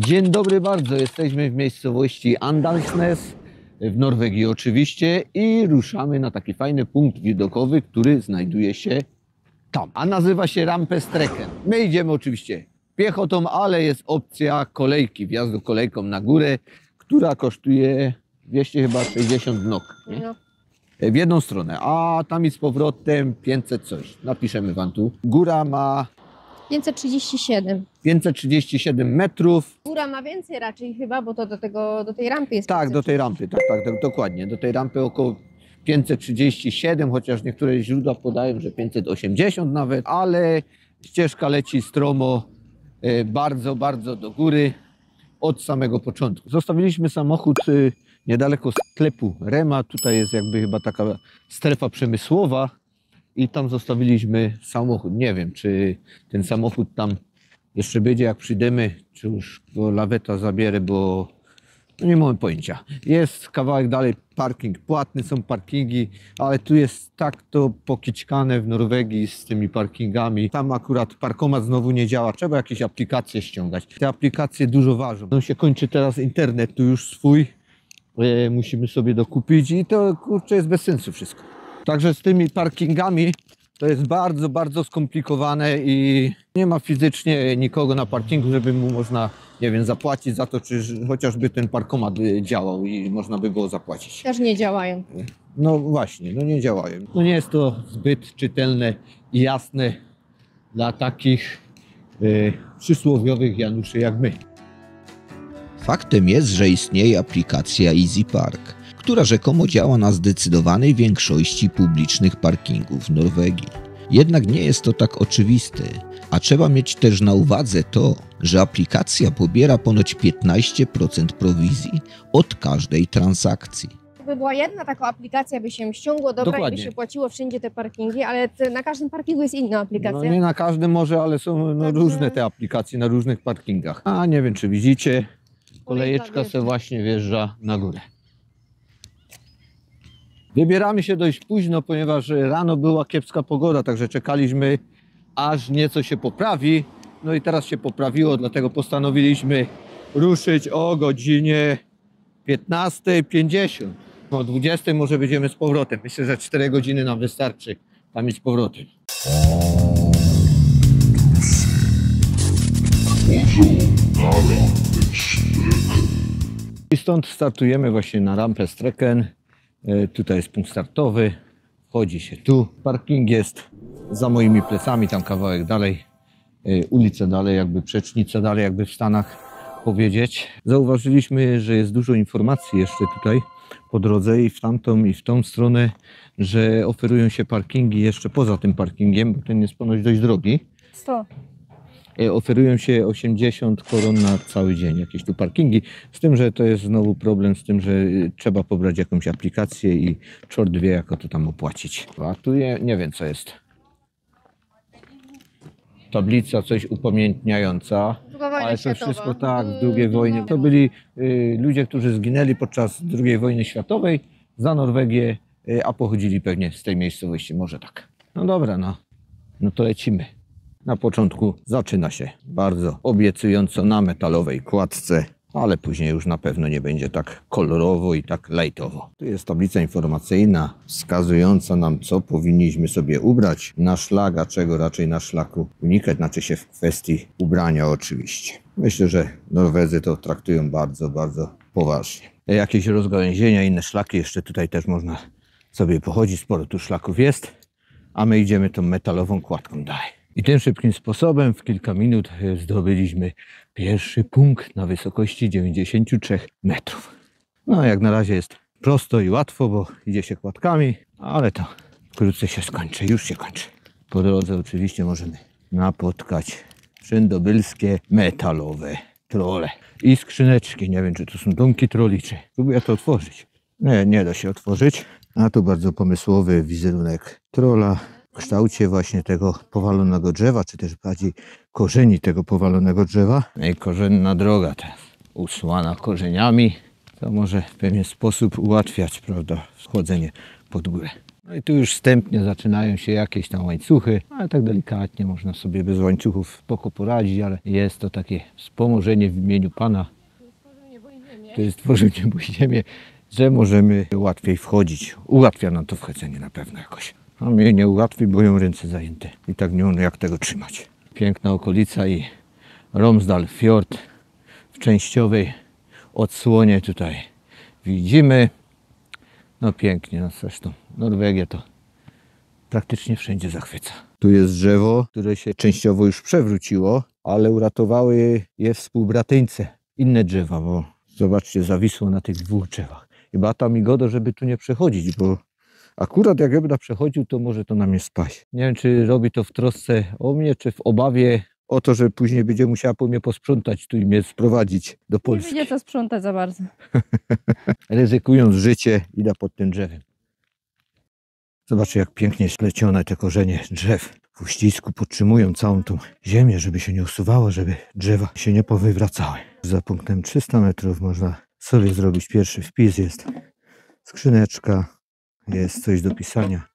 Dzień dobry bardzo, jesteśmy w miejscowości Andalsnes w Norwegii oczywiście i ruszamy na taki fajny punkt widokowy, który znajduje się tam, a nazywa się Rampestreken. My idziemy oczywiście piechotą, ale jest opcja kolejki, wjazdu kolejką na górę, która kosztuje 260 NOK, nie? No. W jedną stronę, a tam i z powrotem 500 coś. Napiszemy wam tu. Góra ma 537. 537 metrów. Góra ma więcej raczej chyba, bo to do tej rampy jest. Tak, do tej rampy, tak, dokładnie. Do tej rampy około 537, chociaż niektóre źródła podają, że 580 nawet, ale ścieżka leci stromo bardzo, bardzo do góry od samego początku. Zostawiliśmy samochód niedaleko sklepu Rema, tutaj jest jakby chyba taka strefa przemysłowa i tam zostawiliśmy samochód. Nie wiem, czy ten samochód tam jeszcze będzie, jak przyjdziemy, czy już go laweta zabierze, bo no nie mamy pojęcia. Jest kawałek dalej parking płatny, są parkingi, ale tu jest tak to pokićkane w Norwegii z tymi parkingami. Tam akurat parkomat znowu nie działa, trzeba jakieś aplikacje ściągać. Te aplikacje dużo ważą. No się kończy teraz internet tu już swój, musimy sobie dokupić i to kurczę jest bez sensu wszystko. Także z tymi parkingami to jest bardzo, bardzo skomplikowane i nie ma fizycznie nikogo na parkingu, żeby mu można, nie wiem, zapłacić za to, czy chociażby ten parkomat działał i można by było zapłacić. Też nie działają. No właśnie, no nie działają. No nie jest to zbyt czytelne i jasne dla takich przysłowiowych Januszy jak my. Faktem jest, że istnieje aplikacja Easy Park, która rzekomo działa na zdecydowanej większości publicznych parkingów w Norwegii. Jednak nie jest to tak oczywiste, a trzeba mieć też na uwadze to, że aplikacja pobiera ponoć 15% prowizji od każdej transakcji. Gdyby była jedna taka aplikacja, by się ściągło, dobra, Dokładnie. i by się płaciło wszędzie te parkingi, ale na każdym parkingu jest inna aplikacja. No nie na każdym może, ale są no, Także- różne te aplikacje na różnych parkingach. A nie wiem, czy widzicie, kolejeczka wjeżdża. se właśnie wjeżdża na górę. Wybieramy się dość późno, ponieważ rano była kiepska pogoda, także czekaliśmy, aż nieco się poprawi. No i teraz się poprawiło, dlatego postanowiliśmy ruszyć o godzinie 15:50. O 20:00 może będziemy z powrotem. Myślę, że 4 godziny nam wystarczy tam i z powrotem. I stąd startujemy właśnie na Rampestreken. Tutaj jest punkt startowy, wchodzi się tu. Parking jest za moimi plecami, tam kawałek dalej, ulica dalej, jakby przecznica dalej, jakby w Stanach powiedzieć. Zauważyliśmy, że jest dużo informacji jeszcze tutaj po drodze i w tamtą i w tą stronę, że oferują się parkingi jeszcze poza tym parkingiem, bo ten jest ponoć dość drogi. 100. Oferują się 80 koron na cały dzień, jakieś tu parkingi, z tym, że to jest znowu problem z tym, że trzeba pobrać jakąś aplikację i czort wie, jak to tam opłacić. A tu nie wiem, co jest. Tablica, coś upamiętniająca, Druga wojna ale to światowa. wszystko tak, w II wojnie. To byli ludzie, którzy zginęli podczas II wojny światowej za Norwegię, a pochodzili pewnie z tej miejscowości, może tak. No dobra, no to lecimy. Na początku zaczyna się bardzo obiecująco na metalowej kładce, ale później już na pewno nie będzie tak kolorowo i tak lightowo. Tu jest tablica informacyjna wskazująca nam, co powinniśmy sobie ubrać na szlak, a czego raczej na szlaku unikać, znaczy się w kwestii ubrania oczywiście. Myślę, że Norwedzy to traktują bardzo, bardzo poważnie. Jakieś rozgałęzienia, inne szlaki, jeszcze tutaj też można sobie pochodzić, sporo tu szlaków jest, a my idziemy tą metalową kładką dalej. I tym szybkim sposobem w kilka minut zdobyliśmy pierwszy punkt na wysokości 93 metrów. No jak na razie jest prosto i łatwo, bo idzie się kładkami, ale to wkrótce się skończy, już się kończy. Po drodze oczywiście możemy napotkać wszędobylskie metalowe trole i skrzyneczki. Nie wiem, czy to są domki troli, czy próbuję to otworzyć. Nie da się otworzyć. A tu bardzo pomysłowy wizerunek trola w kształcie właśnie tego powalonego drzewa, czy też bardziej korzeni tego powalonego drzewa. I korzenna droga teraz usłana korzeniami, to może w pewien sposób ułatwiać, prawda, wchodzenie pod górę. No i tu już wstępnie zaczynają się jakieś tam łańcuchy, ale tak delikatnie można sobie bez łańcuchów spoko poradzić, ale jest to takie wspomożenie w imieniu Pana. To jest tworzył niebo i ziemię, że możemy łatwiej wchodzić. Ułatwia nam to wchodzenie na pewno jakoś. A mnie nie ułatwi, bo ją ręce zajęte. I tak nie wiem jak tego trzymać. Piękna okolica i Romsdal Fjord w częściowej odsłonie tutaj widzimy. No pięknie, no zresztą Norwegia to praktycznie wszędzie zachwyca. Tu jest drzewo, które się częściowo już przewróciło, ale uratowały je współbratyńce. Inne drzewa, bo zobaczcie, zawisło na tych dwóch drzewach. I Beata mi godo, żeby tu nie przechodzić, bo akurat jak ja będę przechodził, to może to na mnie spaść. Nie wiem, czy robi to w trosce o mnie, czy w obawie o to, że później będzie musiała po mnie posprzątać tu i mnie sprowadzić do Nie Polski. będzie co sprzątać za bardzo. Ryzykując życie, idę pod tym drzewem. Zobaczcie, jak pięknie splecione te korzenie drzew w uścisku podtrzymują całą tą ziemię, żeby się nie usuwało, żeby drzewa się nie powywracały. Za punktem 300 metrów można sobie zrobić pierwszy wpis. Jest skrzyneczka, jest coś do pisania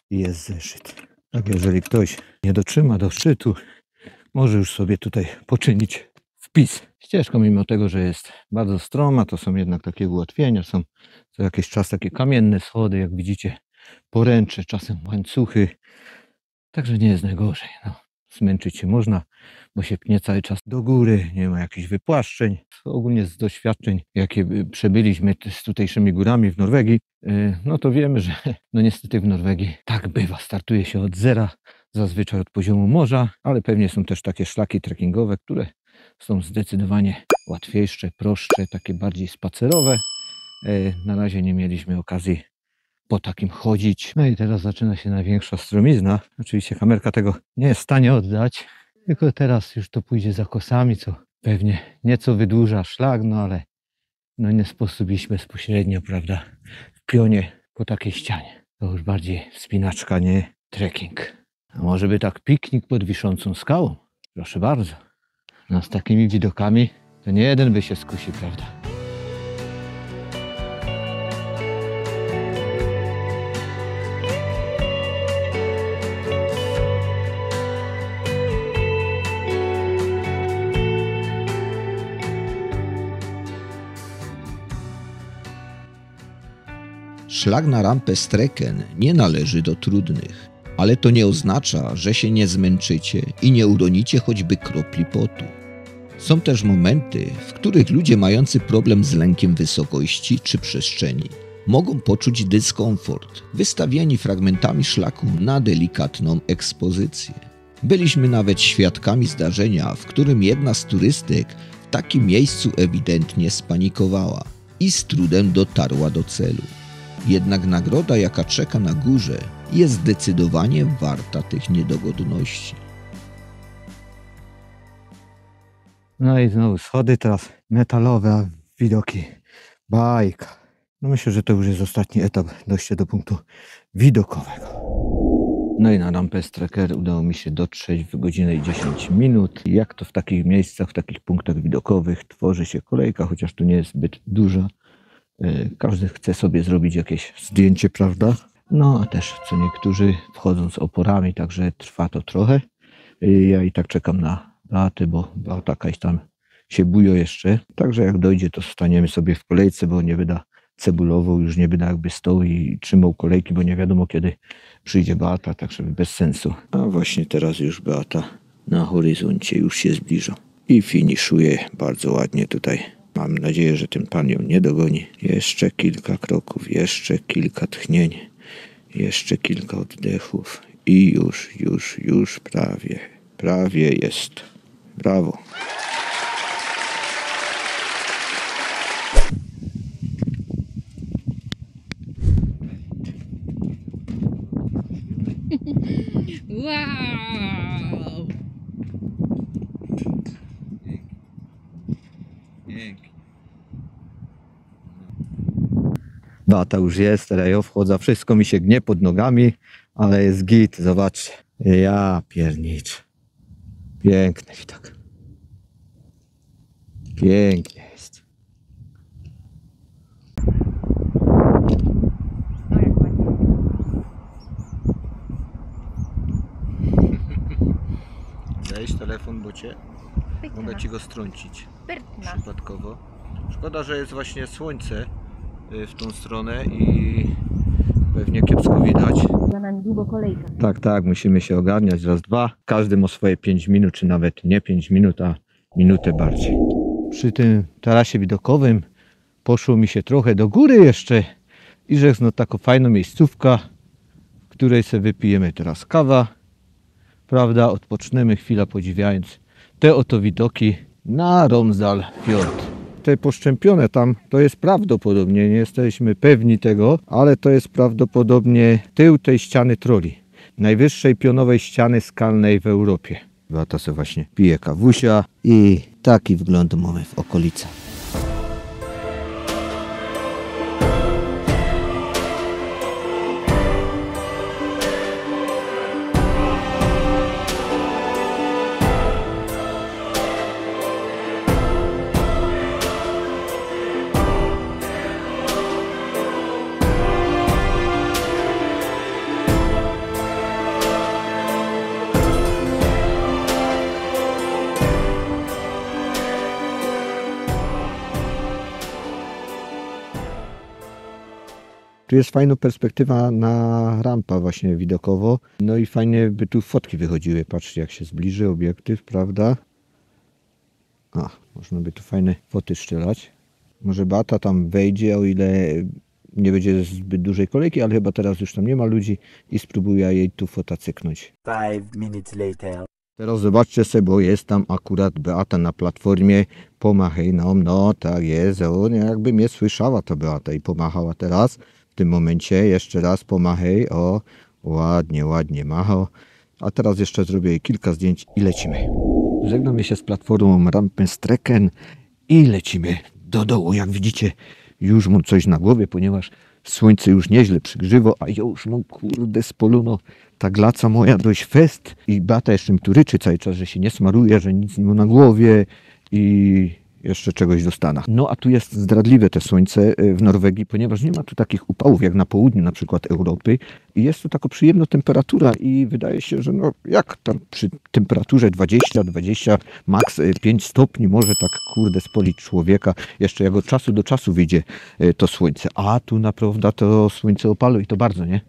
i jest zeszyt. Tak, jeżeli ktoś nie dotrzyma do szczytu, może już sobie tutaj poczynić wpis. Ścieżką, mimo tego, że jest bardzo stroma, to są jednak takie ułatwienia. Są co jakiś czas takie kamienne schody, jak widzicie, poręcze, czasem łańcuchy. Także nie jest najgorzej. No, zmęczyć się można, bo się pnie cały czas do góry, nie ma jakichś wypłaszczeń. Ogólnie z doświadczeń, jakie przebyliśmy z tutejszymi górami w Norwegii, no to wiemy, że no niestety w Norwegii tak bywa. Startuje się od zera, zazwyczaj od poziomu morza, ale pewnie są też takie szlaki trekkingowe, które są zdecydowanie łatwiejsze, prostsze, takie bardziej spacerowe. Na razie nie mieliśmy okazji po takim chodzić. No i teraz zaczyna się największa stromizna. Oczywiście kamerka tego nie jest w stanie oddać, tylko teraz już to pójdzie za kosami, co pewnie nieco wydłuża szlak, no ale no nie sposób iść bezpośrednio, prawda, w pionie po takiej ścianie. To już bardziej wspinaczka, nie trekking. A może by tak piknik pod wiszącą skałą? Proszę bardzo. No z takimi widokami to nie jeden by się skusił, prawda? Szlak na rampę Streken nie należy do trudnych, ale to nie oznacza, że się nie zmęczycie i nie uronicie choćby kropli potu. Są też momenty, w których ludzie mający problem z lękiem wysokości czy przestrzeni mogą poczuć dyskomfort, wystawieni fragmentami szlaku na delikatną ekspozycję. Byliśmy nawet świadkami zdarzenia, w którym jedna z turystek w takim miejscu ewidentnie spanikowała i z trudem dotarła do celu. Jednak nagroda, jaka czeka na górze, jest zdecydowanie warta tych niedogodności. No i znowu schody, teraz metalowe, a widoki bajka. No myślę, że to już jest ostatni etap, dojście do punktu widokowego. No i na rampę Strecker udało mi się dotrzeć w godzinę i 10 minut. Jak to w takich miejscach, w takich punktach widokowych tworzy się kolejka, chociaż tu nie jest zbyt duża. Każdy chce sobie zrobić jakieś zdjęcie, prawda? No a też co niektórzy wchodzą z oporami, także trwa to trochę. Ja i tak czekam na Beatę, bo Beata jakaś tam się bujo jeszcze. Także jak dojdzie, to staniemy sobie w kolejce, bo nie wyda cebulowo, już nie będę jakby stał i trzymał kolejki, bo nie wiadomo kiedy przyjdzie Beata, także bez sensu. A właśnie teraz już Beata na horyzoncie już się zbliża i finiszuje bardzo ładnie tutaj. Mam nadzieję, że ten pan ją nie dogoni. Jeszcze kilka kroków, jeszcze kilka tchnień, jeszcze kilka oddechów i już prawie jest. Brawo. Wow! Pięknie. Beata już jest, teraz ja wchodzę, wszystko mi się gnie pod nogami, ale jest git, zobaczcie. Ja pierniczę. Piękny widok. Pięknie jest. O, jak ładnie. telefon, bocie. Mogę ci go strącić Sprytna. przypadkowo. Szkoda, że jest właśnie słońce w tą stronę i pewnie kiepsko widać. Za nami długo kolejka. Tak, musimy się ogarniać. Raz, dwa. Każdy ma swoje 5 minut, czy nawet nie 5 minut, a minutę bardziej. Przy tym tarasie widokowym poszło mi się trochę do góry jeszcze i że no taką fajną miejscówka, w której sobie wypijemy teraz kawa, prawda, odpoczniemy chwilę podziwiając te oto widoki na Romsdal Fjord. Te poszczępione tam, to jest prawdopodobnie, nie jesteśmy pewni tego, ale to jest prawdopodobnie tył tej ściany troli, najwyższej pionowej ściany skalnej w Europie. Beata sobie właśnie pije kawusia i taki wygląd mamy w okolicach. Tu jest fajna perspektywa na rampa właśnie widokowo. No i fajnie by tu fotki wychodziły. Patrzcie jak się zbliży obiektyw, prawda? A, można by tu fajne foty strzelać. Może Beata tam wejdzie, o ile nie będzie zbyt dużej kolejki, ale chyba teraz już tam nie ma ludzi i spróbuję jej tu fota cyknąć. 5 minutes later. Teraz zobaczcie sobie, bo jest tam akurat Beata na platformie. Pomachaj nam, no tak jest. O, jakby mnie słyszała ta Beata i pomachała teraz. W tym momencie jeszcze raz pomachaj. O, ładnie macha. A teraz jeszcze zrobię jej kilka zdjęć i lecimy. Żegnamy się z platformą Rampenstrecken i lecimy do dołu. Jak widzicie, już mam coś na głowie, ponieważ słońce już nieźle przygrzywo, a ja już mam kurde spolono ta glaca moja dość fest. I Beata jeszcze mi tu ryczy cały czas, że się nie smaruje, że nic nie ma na głowie i jeszcze czegoś dostanę. No a tu jest zdradliwe te słońce w Norwegii, ponieważ nie ma tu takich upałów jak na południu na przykład Europy i jest tu taka przyjemna temperatura i wydaje się, że no jak tam przy temperaturze 20, max 5 stopni może tak kurde spolić człowieka, jeszcze jak od czasu do czasu wyjdzie to słońce, a tu naprawdę to słońce opalo i to bardzo, nie?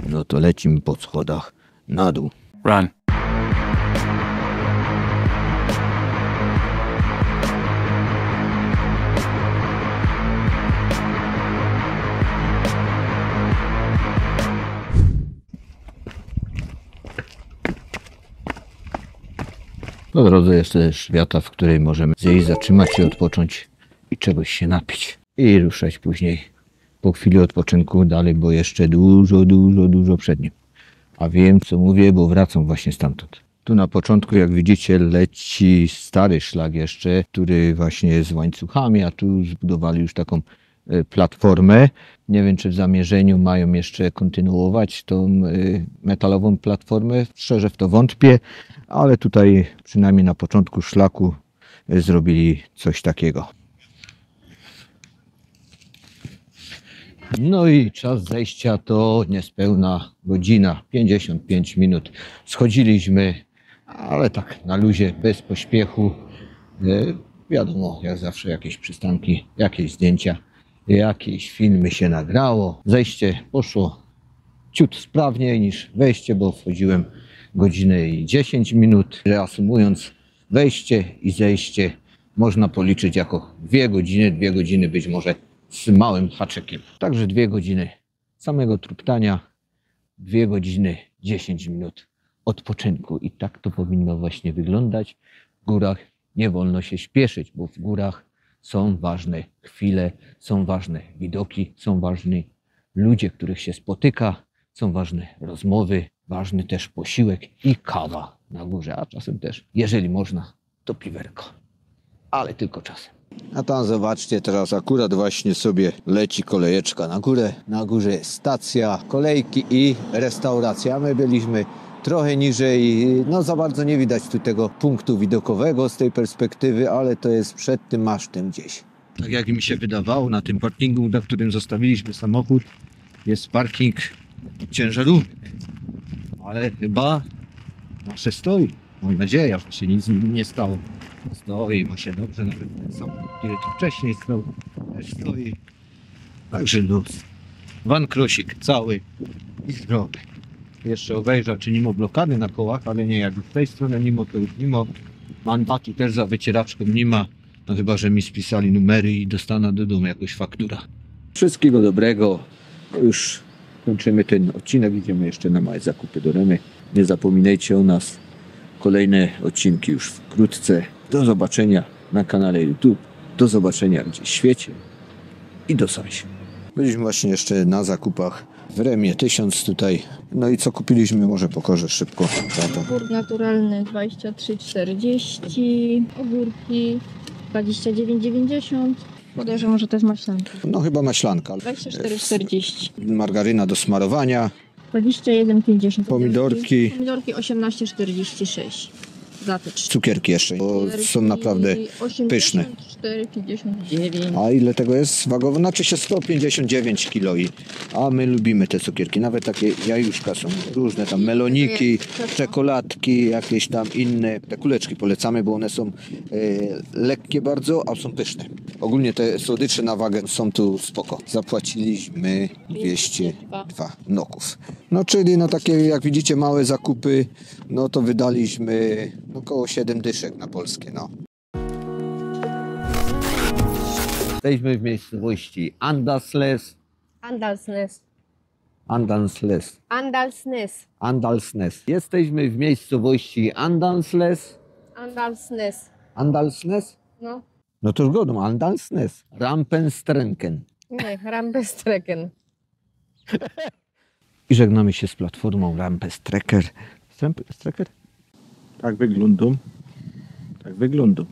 No to lecimy po schodach na dół. Run. Po drodze jest też wiata, w której możemy zjeść, zatrzymać się, odpocząć i czegoś się napić. I ruszać później po chwili odpoczynku dalej, bo jeszcze dużo przed nim. A wiem co mówię, bo wracam właśnie stamtąd. Tu na początku, jak widzicie, leci stary szlak jeszcze, który właśnie jest z łańcuchami, a tu zbudowali już taką platformę. Nie wiem, czy w zamierzeniu mają jeszcze kontynuować tą metalową platformę. Szczerze w to wątpię, ale tutaj przynajmniej na początku szlaku zrobili coś takiego. No i czas zejścia to niespełna godzina, 55 minut. Schodziliśmy, ale tak na luzie, bez pośpiechu. Wiadomo, jak zawsze jakieś przystanki, jakieś zdjęcia, jakieś filmy się nagrało. Zejście poszło ciut sprawniej niż wejście, bo wchodziłem godzinę i 10 minut. Reasumując, wejście i zejście można policzyć jako 2 godziny być może z małym haczykiem. Także 2 godziny samego truptania, 2 godziny 10 minut odpoczynku. I tak to powinno właśnie wyglądać. W górach nie wolno się śpieszyć, bo w górach są ważne chwile, są ważne widoki, są ważni ludzie, których się spotyka, są ważne rozmowy, ważny też posiłek i kawa na górze, a czasem też, jeżeli można, to piwerko. Ale tylko czasem. A tam zobaczcie, teraz akurat właśnie sobie leci kolejeczka na górę. Na górze jest stacja, kolejki i restauracja. My byliśmy trochę niżej. No za bardzo nie widać tu tego punktu widokowego z tej perspektywy, ale to jest przed tym masztem gdzieś. Tak jak mi się wydawało, na tym parkingu, na którym zostawiliśmy samochód, jest parking ciężarówek. Ale chyba nasze stoi. Mam nadzieję, że się nic z nim nie stało. Stoi, ma się dobrze, nawet ten samochód, który tu wcześniej stał, też stoi. Także luz. Van Krosik cały i zdrowy. Jeszcze obejrzał, czy nie ma blokady na kołach, ale nie, jak z tej strony nie ma, to już nie ma. Mandatu też za wycieraczką nie ma. No chyba, że mi spisali numery i dostanę do domu jakoś faktura. Wszystkiego dobrego. Już kończymy ten odcinek. Idziemy jeszcze na małe zakupy do Remy. Nie zapominajcie o nas. Kolejne odcinki już wkrótce. Do zobaczenia na kanale YouTube. Do zobaczenia gdzieś w świecie. I do sąsiadów. Byliśmy właśnie jeszcze na zakupach w Remie 1000 tutaj. No i co kupiliśmy? Może pokażę szybko. Ogór naturalny 23,40, ogórki 29,90. Podejrzewam, że to jest maślanka. No chyba maślanka. 24,40. Margaryna do smarowania. 21,50. Pomidorki. Pomidorki 18,46. Za te 3. Cukierki jeszcze, bo są naprawdę pyszne. 84,59. A ile tego jest wagowo? Znaczy się 159 kg. A my lubimy te cukierki. Nawet takie jajuszka są różne. Tam meloniki, czekoladki, jakieś tam inne. Te kuleczki polecamy, bo one są lekkie bardzo, a są pyszne. Ogólnie te słodycze na wagę są tu spoko. Zapłaciliśmy 202 noków. No czyli no takie jak widzicie małe zakupy, no to wydaliśmy około 7 dyszek na polskie, no. Jesteśmy w miejscowości Andalsnes. Andalsnes. Andalsnes. Andalsnes. Andalsnes. Jesteśmy w miejscowości Andalsnes. Andalsnes. Andalsnes? No. No to zgodą, Andalsnes. Rampenstrenken. Nie, Rampestreken. I żegnamy się z platformą Rampestrekker. Strecker? Tak wyglądam. Tak wyglądam.